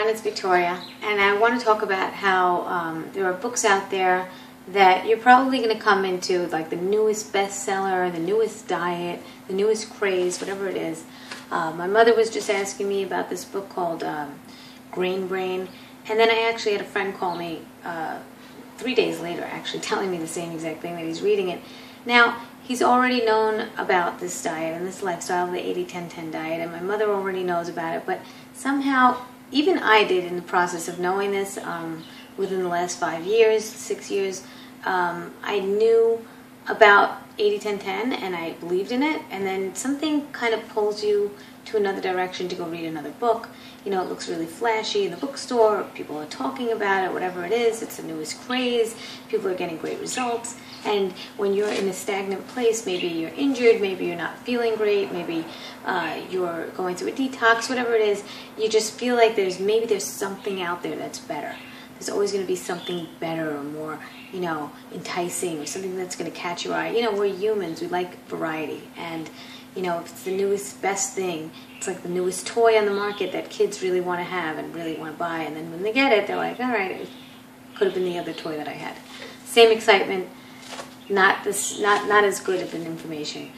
everyone, it's Victoria, and I want to talk about how there are books out there that you're probably going to come into, like the newest bestseller, the newest diet, the newest craze, whatever it is. My mother was just asking me about this book called Grain Brain, and then I actually had a friend call me 3 days later, actually telling me the same exact thing, that he's reading it. Now, he's already known about this diet and this lifestyle, the 80-10-10 diet, and my mother already knows about it, but somehow, even I did in the process of knowing this, within the last 5 years, 6 years, I knew about 80-10-10 and I believed in it, and then something kind of pulls you to another direction to go read another book. You know, it looks really flashy in the bookstore, people are talking about it, whatever it is, it's the newest craze, people are getting great results, and when you're in a stagnant place, maybe you're injured, maybe you're not feeling great, maybe you're going through a detox, whatever it is, you just feel like there's something out there that's better. There's always going to be something better or more, you know, enticing, or something that's going to catch your eye. You know, we're humans, we like variety, and you know, if it's the newest, best thing, it's like the newest toy on the market that kids really want to have and really want to buy, and then when they get it, they're like, all right, it could have been the other toy that I had. Same excitement, not as good of an information.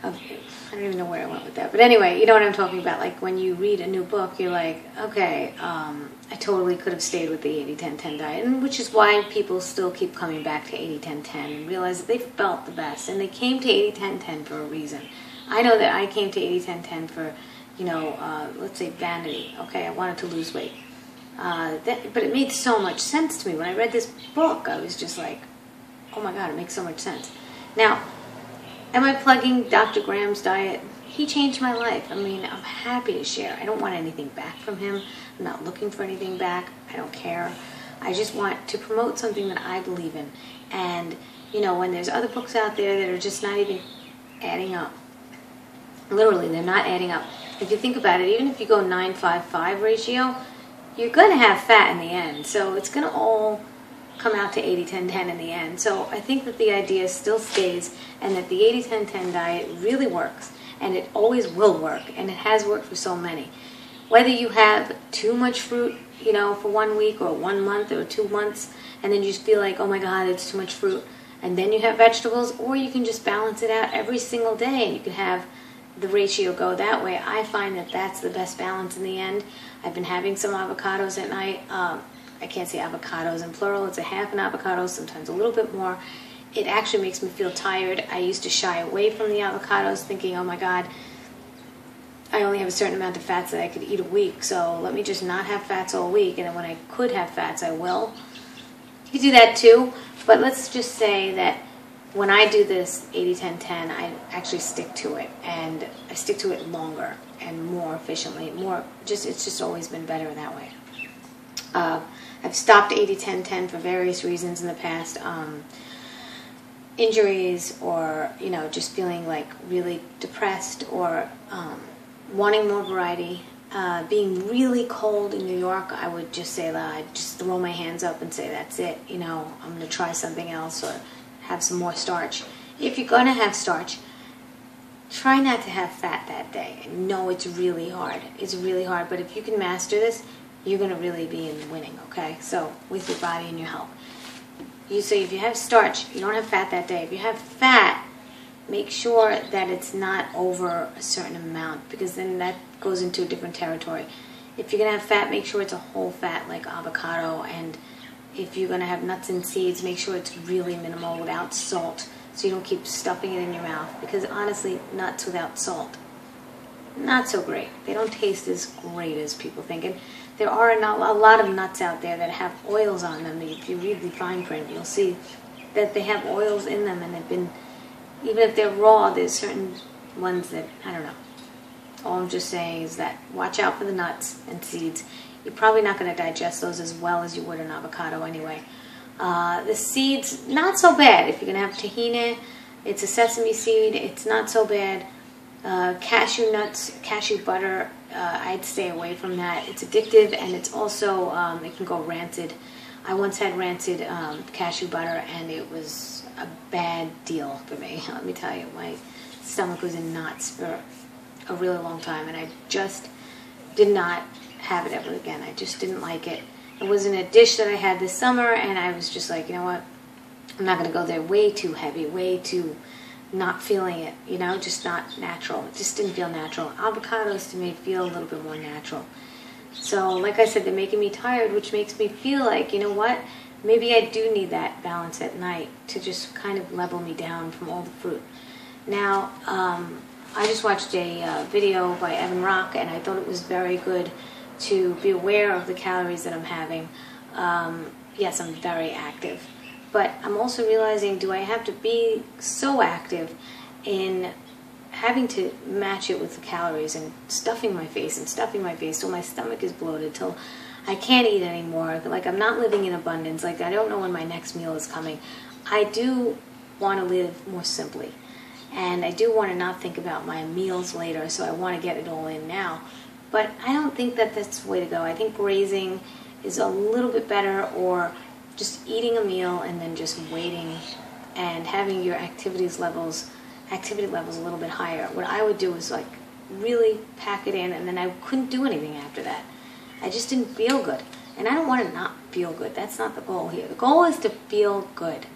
Okay, I don't even know where I went with that, but anyway, you know what I'm talking about. Like when you read a new book, you're like, okay, I totally could have stayed with the 80-10-10 diet, and which is why people still keep coming back to 80-10-10 and realize that they felt the best, and they came to 80-10-10 for a reason. I know that I came to 80-10-10 for, you know, let's say vanity. Okay, I wanted to lose weight, but it made so much sense to me. When I read this book, I was just like, oh my God, it makes so much sense. Now, am I plugging Dr. Graham's diet? He changed my life. I mean, I'm happy to share. I don't want anything back from him. I'm not looking for anything back. I don't care. I just want to promote something that I believe in. And, you know, when there's other books out there that are just not even adding up, literally, they're not adding up. If you think about it, even if you go 9-5-5 ratio, you're going to have fat in the end. So it's going to all come out to 80-10-10 in the end. So I think that the idea still stays, and that the 80-10-10 diet really works, and it always will work, and it has worked for so many. Whether you have too much fruit, you know, for 1 week or 1 month or 2 months, and then you just feel like, oh my God, it's too much fruit, and then you have vegetables, or you can just balance it out every single day, and you can have the ratio go that way. I find that that's the best balance in the end. I've been having some avocados at night. I can't say avocados in plural. It's a half an avocado, sometimes a little bit more. It actually makes me feel tired. I used to shy away from the avocados, thinking, oh my God, I only have a certain amount of fats that I could eat a week, so let me just not have fats all week, and then when I could have fats, I will. You can do that too, but let's just say that when I do this 80-10-10, I actually stick to it, and I stick to it longer and more efficiently. It's just always been better that way. I've stopped 80-10-10 for various reasons in the past. Injuries, or, you know, just feeling like really depressed, or wanting more variety. Being really cold in New York, I would just say that I'd just throw my hands up and say, that's it, you know, I'm going to try something else, or have some more starch. If you're going to have starch, try not to have fat that day. I know it's really hard. It's really hard, but if you can master this, you're going to really be in winning, okay? So, with your body and your health. So if you have starch, you don't have fat that day. If you have fat, make sure that it's not over a certain amount, because then that goes into a different territory. If you're going to have fat, make sure it's a whole fat like avocado, and if you're going to have nuts and seeds, make sure it's really minimal without salt, so you don't keep stuffing it in your mouth, because honestly, nuts without salt, not so great. They don't taste as great as people think. And there are a lot of nuts out there that have oils on them. If you read the fine print, you'll see that they have oils in them, and they've been, even if they're raw, there's certain ones that, I don't know. All I'm just saying is that watch out for the nuts and seeds. You're probably not going to digest those as well as you would an avocado anyway. The seeds, not so bad. If you're going to have tahini, it's a sesame seed, it's not so bad. Cashew nuts, cashew butter, I'd stay away from that. It's addictive, and it's also, it can go rancid. I once had rancid cashew butter, and it was a bad deal for me. Let me tell you, my stomach was in knots for a really long time, and I just did not have it ever again. I just didn't like it. It wasn't a dish that I had this summer, and I was just like, you know what? I'm not going to go there. Way too heavy, way too not feeling it, you know, just not natural. It just didn't feel natural. Avocados to me feel a little bit more natural. So, like I said, they're making me tired, which makes me feel like, you know what? Maybe I do need that balance at night to just kind of level me down from all the fruit. Now, I just watched a video by Evan Rock, and I thought it was very good to be aware of the calories that I'm having. Yes, I'm very active, but I'm also realizing, do I have to be so active in having to match it with the calories and stuffing my face till my stomach is bloated, till I can't eat anymore? Like, I'm not living in abundance. Like, I don't know when my next meal is coming. I do want to live more simply, and I do want to not think about my meals later, so I want to get it all in now. But I don't think that that's the way to go. I think grazing is a little bit better, or just eating a meal and then just waiting and having your activity levels a little bit higher. What I would do is like really pack it in, and then I couldn't do anything after that. I just didn't feel good. And I don't want to not feel good. That's not the goal here. The goal is to feel good.